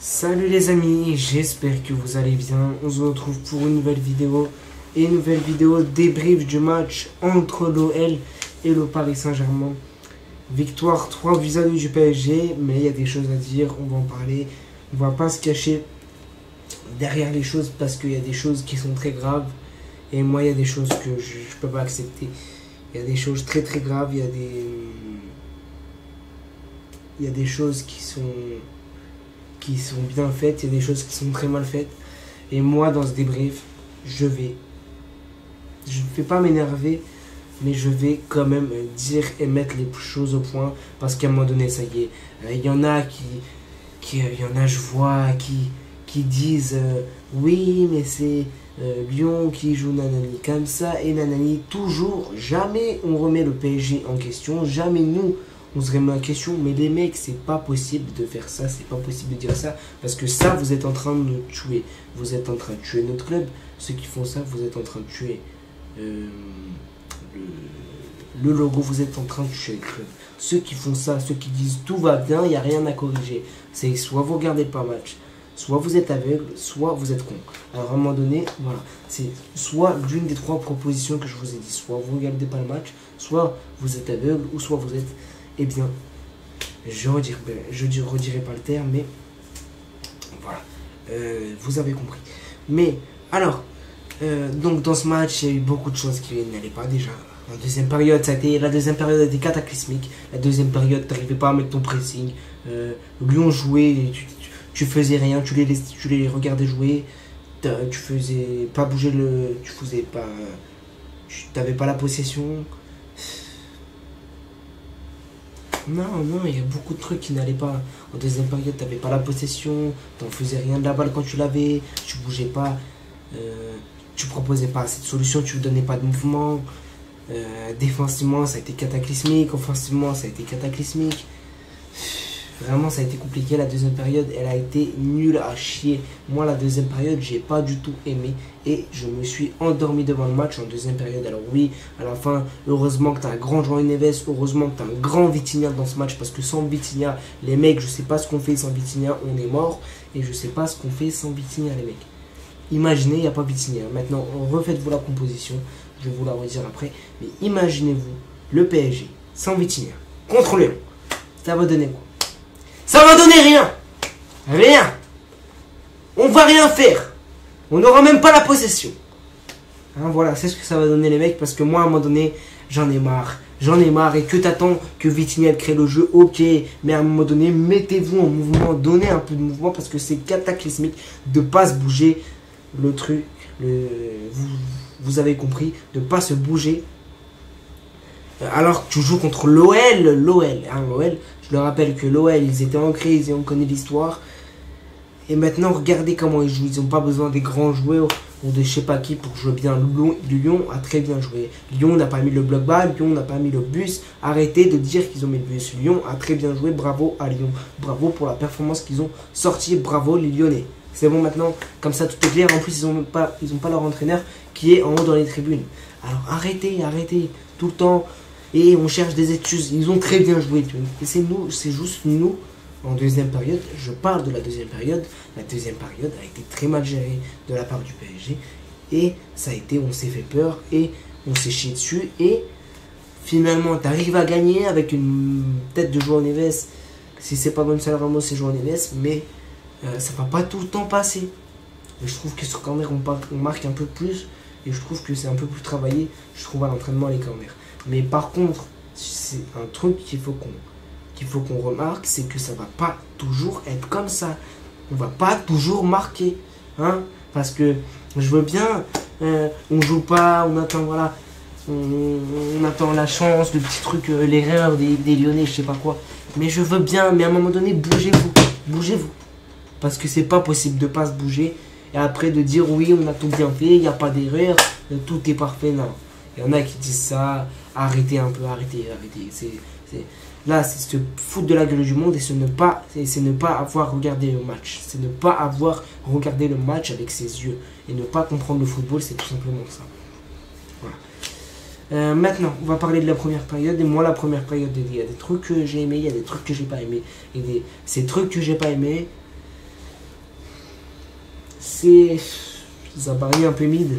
Salut les amis, j'espère que vous allez bien. On se retrouve pour une nouvelle vidéo. Et une nouvelle vidéo débrief du match entre l'OL et le Paris Saint-Germain. Victoire 3 vis-à-vis du PSG, mais il y a des choses à dire, on va en parler. On va pas se cacher derrière les choses parce qu'il y a des choses qui sont très graves. Et moi, il y a des choses que je peux pas accepter. Il y a des choses très très graves, il y a des choses qui sont bien faites, il y a des choses qui sont très mal faites. Et moi, dans ce débrief, je ne vais pas m'énerver, mais je vais quand même dire et mettre les choses au point, parce qu'à un moment donné, ça y est, il y en a je vois, qui disent oui, mais c'est Lyon qui joue nanani comme ça, et nanani, toujours, jamais on remet le PSG en question, jamais nous, on se remet en question, mais les mecs, c'est pas possible de faire ça, c'est pas possible de dire ça, parce que ça, vous êtes en train de nous tuer. Vous êtes en train de tuer notre club. Ceux qui font ça, vous êtes en train de tuer le logo, vous êtes en train de tuer le club. Ceux qui font ça, ceux qui disent tout va bien, il n'y a rien à corriger. C'est soit vous regardez pas match, soit vous êtes aveugle, soit vous êtes con. Alors à un moment donné, voilà, c'est soit l'une des trois propositions que je vous ai dit. Soit vous regardez pas le match, soit vous êtes aveugle, ou soit vous êtes... Eh bien, je redirai pas le terme, mais voilà, vous avez compris. Mais, alors, donc dans ce match, il y a eu beaucoup de choses qui n'allaient pas déjà. La deuxième période, la deuxième période a été cataclysmique. La deuxième période, tu n'arrivais pas à mettre ton pressing. Lyon jouait, tu faisais rien, tu les regardais jouer. Tu faisais pas bouger tu n'avais pas la possession. Non, il y a beaucoup de trucs qui n'allaient pas. En deuxième période, tu n'avais pas la possession, tu n'en faisais rien de la balle quand tu l'avais, tu bougeais pas, tu proposais pas assez de solutions, tu ne donnais pas de mouvement. Défensivement, ça a été cataclysmique, offensivement, ça a été cataclysmique. Vraiment, ça a été compliqué. La deuxième période, elle a été nulle à chier. Moi, la deuxième période, j'ai pas du tout aimé. Et je me suis endormi devant le match en deuxième période. Alors oui, à la fin, heureusement que tu as un grand João Neves. Heureusement que tu as un grand Vitinha dans ce match. Parce que sans Vitinha, les mecs, je sais pas ce qu'on fait sans Vitinha. On est mort. Et je sais pas ce qu'on fait sans Vitinha, les mecs. Imaginez, il n'y a pas Vitinha. Maintenant, refaites-vous la composition. Je vais vous la redire après. Mais imaginez-vous le PSG sans Vitinha contre Lyon. Ça va donner quoi? Ça va donner rien. Rien. On va rien faire. On n'aura même pas la possession. Hein, voilà, c'est ce que ça va donner les mecs. Parce que moi, à un moment donné, j'en ai marre. J'en ai marre. Et que t'attends que Vitinha crée le jeu? Ok. Mais à un moment donné, mettez-vous en mouvement. Donnez un peu de mouvement. Parce que c'est cataclysmique de ne pas se bouger. Le truc. Vous avez compris. De ne pas se bouger. Alors que tu joues contre l'OL. L'OL. Je le rappelle que l'OL, ils étaient en crise et on connaît l'histoire. Et maintenant, regardez comment ils jouent. Ils n'ont pas besoin des grands joueurs ou de je sais pas qui pour jouer bien. Lyon a très bien joué. Lyon n'a pas mis le bloc bas. Lyon n'a pas mis le bus. Arrêtez de dire qu'ils ont mis le bus. Lyon a très bien joué. Bravo à Lyon. Bravo pour la performance qu'ils ont sortie. Bravo les Lyonnais. C'est bon maintenant. Comme ça, tout est clair. En plus, ils n'ont pas leur entraîneur qui est en haut dans les tribunes. Alors arrêtez tout le temps. Et on cherche des excuses. Ils ont très bien joué. Et c'est juste nous. En deuxième période, je parle de la deuxième période. La deuxième période a été très mal gérée de la part du PSG. Et ça a été, on s'est fait peur. Et on s'est chié dessus. Et finalement, tu arrives à gagner avec une tête de João Neves. Si c'est pas Gonçalo Ramos, c'est João Neves. Mais ça va pas tout le temps passer. Et je trouve que sur corner, on marque un peu plus. Et je trouve que c'est un peu plus travaillé. Je trouve à l'entraînement les corners. Mais par contre, c'est un truc qu'il faut qu'on remarque, c'est que ça va pas toujours être comme ça. On va pas toujours marquer, hein, parce que je veux bien, on joue pas, on attend, voilà, on attend la chance, le petit truc, l'erreur des Lyonnais, je sais pas quoi. Mais je veux bien, mais à un moment donné, bougez-vous, parce que c'est pas possible de pas se bouger et après de dire oui, on a tout bien fait, il n'y a pas d'erreur, tout est parfait, non. Il y en a qui disent ça, arrêtez un peu, arrêtez. Là, c'est se foutre de la gueule du monde et c'est ne pas avoir regardé le match. C'est ne pas avoir regardé le match avec ses yeux. Et ne pas comprendre le football, c'est tout simplement ça. Voilà. Maintenant, on va parler de la première période. Et moi, la première période, il y a des trucs que j'ai aimés, il y a des trucs que j'ai pas aimés. Et ces trucs que j'ai pas aimés, Ça paraît un peu mid,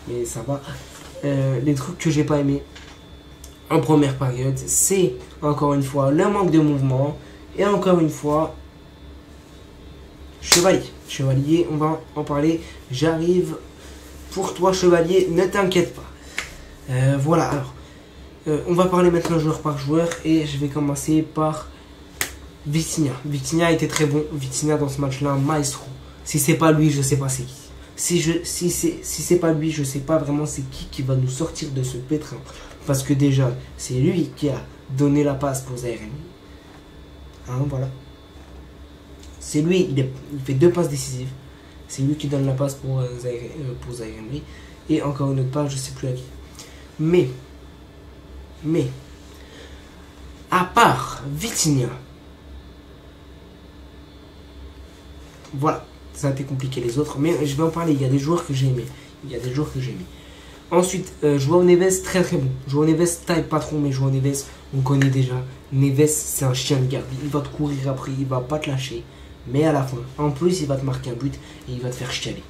mais ça va. Les trucs que j'ai pas aimé en première période, c'est encore une fois le manque de mouvement. Et encore une fois, Chevalier, on va en parler. J'arrive pour toi, Chevalier, ne t'inquiète pas. Voilà, alors, on va parler maintenant joueur par joueur. Et je vais commencer par Vitinha. Vitinha a été très bon. Vitinha dans ce match-là, maestro. Si c'est pas lui, je sais pas c'est qui. Si c'est pas lui, je sais pas vraiment c'est qui va nous sortir de ce pétrin. Parce que déjà, c'est lui qui a donné la passe pour Zaïre Emery. Hein, voilà. C'est lui, il fait 2 passes décisives. C'est lui qui donne la passe pour Zaïre Emery. Et encore une autre passe, je sais plus à qui. Mais, à part Vitinha, voilà, ça a été compliqué les autres, mais je vais en parler. Il y a des joueurs que j'ai aimés. Ensuite, João Neves, très très bon. João Neves, taille pas trop, mais João Neves, on connaît déjà. Neves, c'est un chien de garde. Il va te courir après, il va pas te lâcher. Mais à la fin, en plus, il va te marquer un but et il va te faire chialer.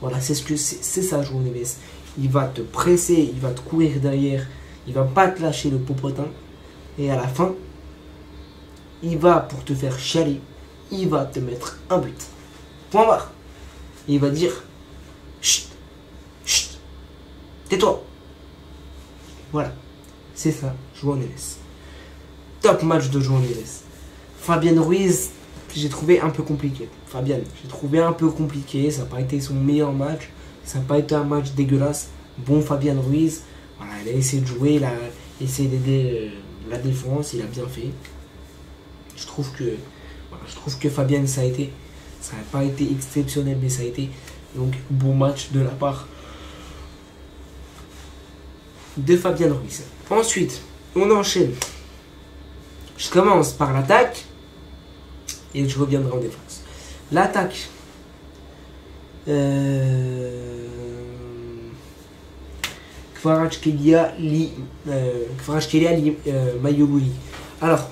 Voilà, c'est ça, João Neves. Il va te presser, il va te courir derrière. Il va pas te lâcher le popotin. Et à la fin, il va, pour te faire chialer, il va te mettre un but. Point barre. Et il va dire chut, chut, tais-toi. Voilà. C'est ça, João Neves. Top match de João Neves. Fabien Ruiz, j'ai trouvé un peu compliqué. Ça n'a pas été son meilleur match. Ça n'a pas été un match dégueulasse. Bon, Fabien Ruiz, voilà, il a essayé de jouer, il a essayé d'aider la défense, il a bien fait. Je trouve que Fabien, ça n'a pas été exceptionnel, mais ça a été donc bon match de la part de Fabien Ruiz. Ensuite, on enchaîne. Je commence par l'attaque et je reviendrai en défense. L'attaque. Kvaratskhelia, Mayolouli. Alors,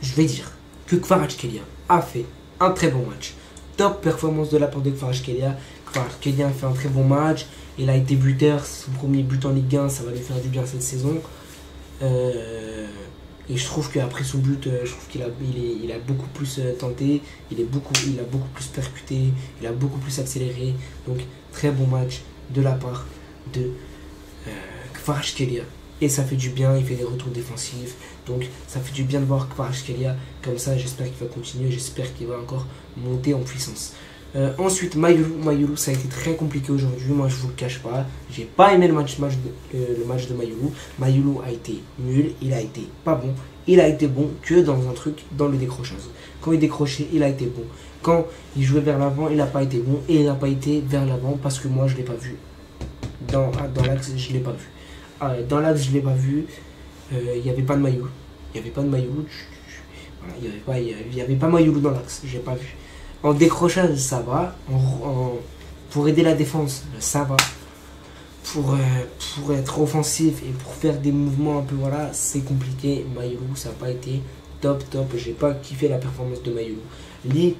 je vais dire que Kvaratskhelia a fait un très bon match. Top performance de la part de Kvaratskhelia. Kvaratskhelia a fait un très bon match. Il a été buteur, son premier but en Ligue 1, ça va lui faire du bien cette saison. Et je trouve qu'après son but, je trouve qu'il a beaucoup plus tenté, il a beaucoup plus percuté, il a beaucoup plus accéléré. Donc très bon match de la part de Kvaratskhelia. Et ça fait du bien, il fait des retours défensifs. Donc ça fait du bien de voir Kvaratskhelia comme ça. J'espère qu'il va continuer, j'espère qu'il va encore monter en puissance. Ensuite, Mayulu, ça a été très compliqué aujourd'hui. Moi, je vous le cache pas. J'ai pas aimé le match de Mayulu. Mayulu a été nul. Il a été pas bon. Il a été bon que dans le décrochage. Quand il décrochait, il a été bon. Quand il jouait vers l'avant, il n'a pas été bon. Et il n'a pas été vers l'avant parce que moi, je l'ai pas vu. Dans l'axe, je l'ai pas vu. Dans l'axe, je l'ai pas vu. Il n'y avait pas de Mayulu. Voilà, il y avait pas Mayulu dans l'axe. Je l'ai pas vu. En décrochage, ça va. Pour aider la défense, ça va. Pour être offensif et pour faire des mouvements un peu, voilà, c'est compliqué. Mayulu, ça n'a pas été top. J'ai pas kiffé la performance de Mayulu. Lee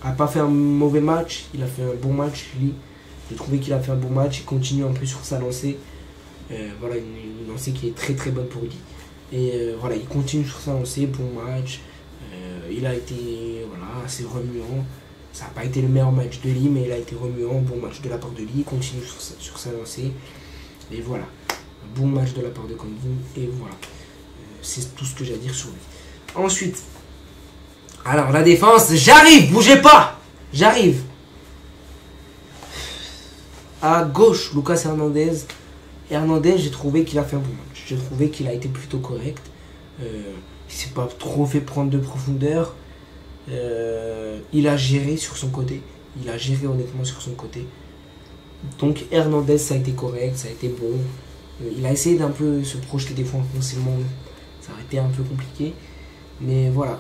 a pas fait un mauvais match. Il a fait un bon match, Lee. J'ai trouvé qu'il a fait un bon match. Il continue un peu sur sa lancée. Voilà, une lancée qui est très très bonne pour lui. Et voilà, il continue sur sa lancée. Bon match. Il a été assez remuant. Ça n'a pas été le meilleur match de Lee, mais il a été remuant. Bon match de la part de Lee. Il continue sur sa lancée. Et voilà. Un bon match de la part de Kangin. Et voilà. C'est tout ce que j'ai à dire sur lui. Ensuite. Alors, la défense. J'arrive. Bougez pas. J'arrive. À gauche, Lucas Hernandez. Hernandez, j'ai trouvé qu'il a fait un bon match. J'ai trouvé qu'il a été plutôt correct. Il s'est pas trop fait prendre de profondeur. Il a géré sur son côté. Il a géré honnêtement sur son côté. Donc Hernandez, ça a été correct, ça a été bon. Il a essayé d'un peu se projeter des fois offensivement. Ça a été un peu compliqué. Mais voilà.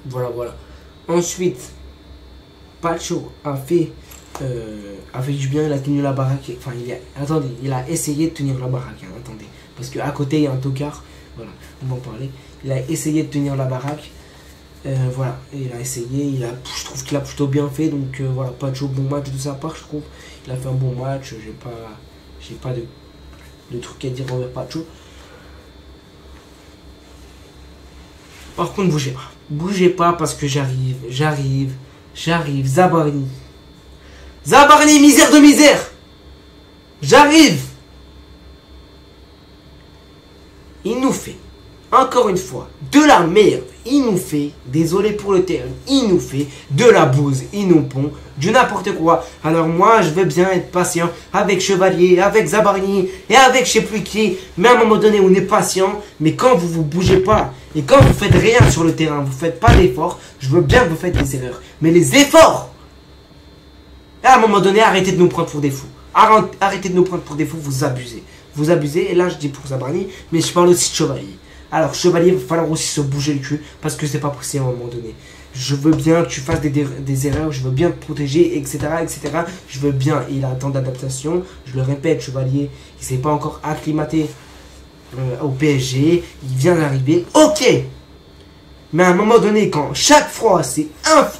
Voilà. Ensuite, Pacho a fait du bien, il a tenu la baraque. Enfin, il a essayé de tenir la baraque. Hein, attendez. Parce qu'à côté, il y a un tocard. Voilà, on va en parler. Il a essayé de tenir la baraque. Voilà, et il a essayé, je trouve qu'il a plutôt bien fait, donc voilà, Pacho, bon match de sa part, je trouve. Il a fait un bon match, j'ai pas de trucs à dire envers Pacho. Par contre, bougez pas. Bougez pas parce que j'arrive. Zabarni. Zabarni, misère de misère. J'arrive. Il nous fait, encore une fois, de la merde. Il nous fait, désolé pour le terme, il nous fait de la bouse. Il nous pond du n'importe quoi. Alors moi, je veux bien être patient avec Chevalier, avec Zabarni et avec je sais plus qui. Mais à un moment donné, on est patient. Mais quand vous bougez pas et quand vous faites rien sur le terrain, vous faites pas d'efforts, je veux bien que vous faites des erreurs. Mais les efforts, à un moment donné, arrêtez de nous prendre pour des fous. Arrêtez de nous prendre pour des fous, vous abusez. Vous abusez, et là je dis pour Zabarni, mais je parle aussi de Chevalier. Alors Chevalier, il va falloir aussi se bouger le cul, parce que c'est pas possible à un moment donné. Je veux bien que tu fasses des erreurs, je veux bien te protéger, etc. etc. Je veux bien, il a un temps d'adaptation. Je le répète, Chevalier, il s'est pas encore acclimaté au PSG, il vient d'arriver, ok. Mais à un moment donné, quand chaque fois c'est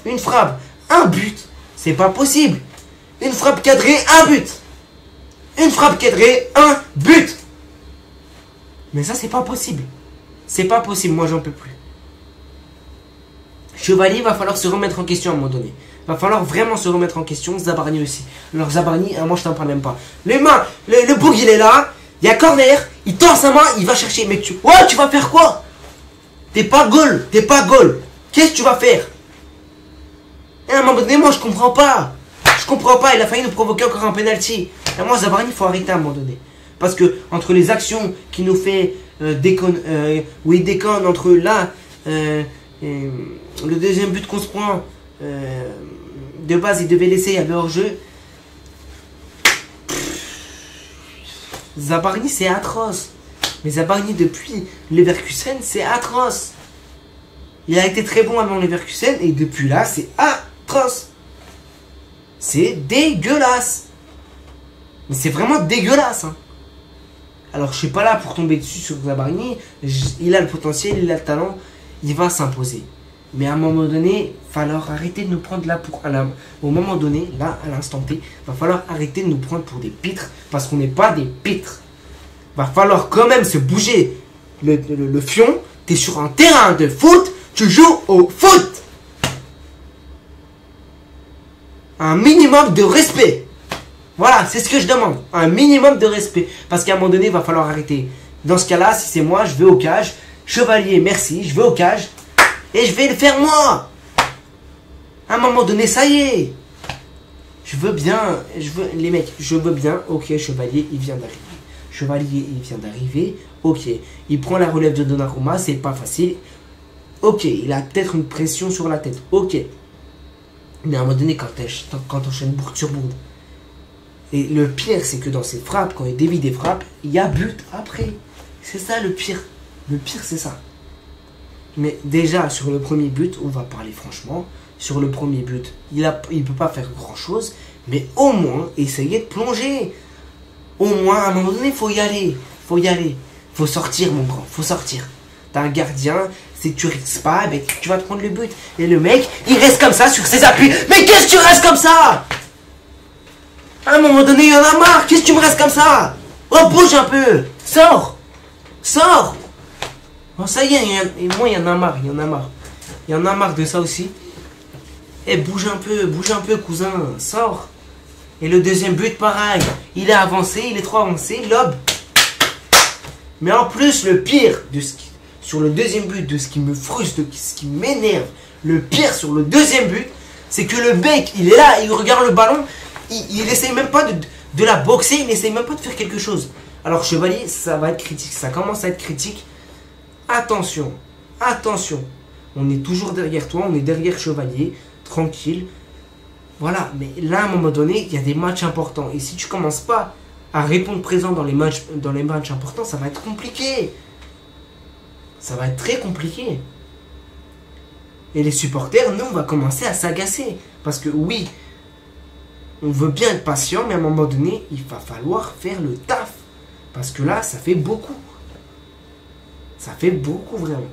une frappe, un but, c'est pas possible. Une frappe cadrée, un but. Une frappe cadrée, un but. Mais ça, c'est pas possible. C'est pas possible, moi j'en peux plus. Chevalier, va falloir se remettre en question à un moment donné. Va falloir vraiment se remettre en question. Zabarni aussi. Alors Zabarni, moi je t'en parle même pas. Les mains, le bouc il est là. Il y a corner. Il tend sa main, il va chercher. Mais tu vas faire quoi? T'es pas goal. Qu'est-ce que tu vas faire? Et à un moment donné, moi je comprends pas. Il a failli nous provoquer encore un penalty. Et moi Zabarni, il faut arrêter à un moment donné. Parce que entre les actions qu'il nous fait déconne, entre là le deuxième but qu'on se prend, de base il devait laisser, il y avait hors-jeu. Zabarni c'est atroce. Mais Zabarni depuis Leverkusen c'est atroce. Il a été très bon avant Leverkusen et depuis là c'est atroce. C'est dégueulasse. Mais c'est vraiment dégueulasse hein. Alors je suis pas là pour tomber dessus sur Zabarni. Il a le potentiel, il a le talent. Il va s'imposer. Mais à un moment donné, il va falloir arrêter de nous prendre là pour... Au moment donné, là, à l'instant T, il va falloir arrêter de nous prendre pour des pitres. Parce qu'on n'est pas des pitres. Il va falloir quand même se bouger. Le fion, tu es sur un terrain de foot, tu joues au foot. Un minimum de respect. Voilà, c'est ce que je demande. Un minimum de respect. Parce qu'à un moment donné, il va falloir arrêter. Dans ce cas-là, si c'est moi, je vais au cage. Chevalier, merci, je vais au cage. Et je vais le faire moi. À un moment donné, ça y est. Les mecs, je veux bien. Ok, Chevalier, il vient d'arriver. Ok, il prend la relève de Donnarumma, c'est pas facile. Ok, il a peut-être une pression sur la tête. Ok. Mais à un moment donné, quand t'enchaînes bourde sur bourde. Et le pire, c'est que dans ces frappes, quand il dévie des frappes, il y a but après. C'est ça le pire. Le pire, c'est ça. Mais déjà, sur le premier but, on va parler franchement. Sur le premier but, il ne peut pas faire grand-chose. Mais au moins, essayez de plonger. Au moins, à un moment donné, il faut y aller. Faut sortir, mon grand. Faut sortir. T'as un gardien, si tu risques pas, ben, tu vas te prendre le but. Et le mec, il reste comme ça sur ses appuis. Mais qu'est-ce que tu restes comme ça? À un moment donné, il y en a marre. Qu'est-ce que tu me restes comme ça? Oh, bouge un peu. Sors. Oh, ça y est, moi, il y en a marre. Il y en a marre de ça aussi. Eh, bouge un peu, cousin. Sors. Et le deuxième but, pareil. Il est avancé, il est trop avancé. Lob. Mais en plus, le pire sur le deuxième but, de ce qui me frustre, de ce qui m'énerve, le pire sur le deuxième but, c'est que le mec, il est là, il regarde le ballon. Il essaye même pas de la boxer, il essaye même pas de faire quelque chose. Alors Chevalier, ça va être critique, ça commence à être critique. Attention. On est toujours derrière toi, on est derrière Chevalier, tranquille. Voilà, mais là à un moment donné, il y a des matchs importants. Et si tu commences pas à répondre présent dans les matchs importants, ça va être compliqué. Ça va être très compliqué. Et les supporters, nous, on va commencer à s'agacer. Parce que oui, on veut bien être patient, mais à un moment donné, il va falloir faire le taf. Parce que là, ça fait beaucoup. Ça fait beaucoup, vraiment.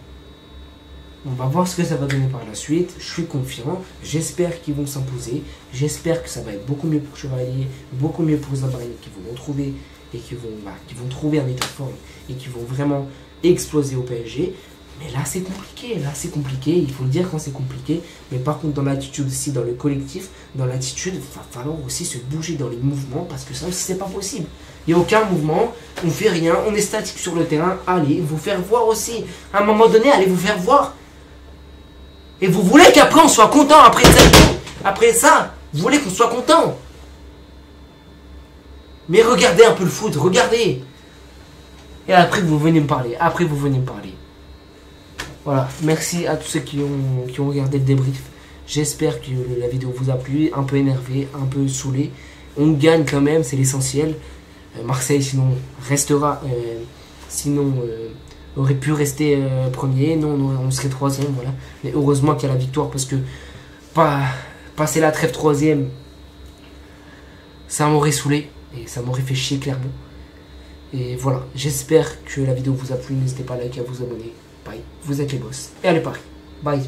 On va voir ce que ça va donner par la suite. Je suis confiant. J'espère qu'ils vont s'imposer. J'espère que ça va être beaucoup mieux pour Chevalier, beaucoup mieux pour Zabarri, qui vont retrouver et qui vont trouver un état de forme et qui vont vraiment exploser au PSG. Mais là, c'est compliqué. Là, c'est compliqué. Il faut le dire quand c'est compliqué. Mais par contre, dans l'attitude aussi, dans le collectif, dans l'attitude, il va falloir aussi se bouger dans les mouvements parce que ça aussi, c'est pas possible. Il n'y a aucun mouvement. On fait rien. On est statique sur le terrain. Allez, vous faire voir aussi. À un moment donné, allez vous faire voir. Et vous voulez qu'après, on soit content après ça, vous voulez qu'on soit content. Mais regardez un peu le foot. Regardez. Et après, vous venez me parler. Voilà, merci à tous ceux qui ont regardé le débrief. J'espère que la vidéo vous a plu, un peu énervé, un peu saoulé. On gagne quand même, c'est l'essentiel. Marseille sinon restera, aurait pu rester premier. Non, on serait troisième, voilà. Mais heureusement qu'il y a la victoire parce que passer la trêve troisième, ça m'aurait saoulé et ça m'aurait fait chier clairement. Et voilà, j'espère que la vidéo vous a plu. N'hésitez pas à liker, à vous abonner. Bye, vous êtes les boss. Et allez Paris. Bye.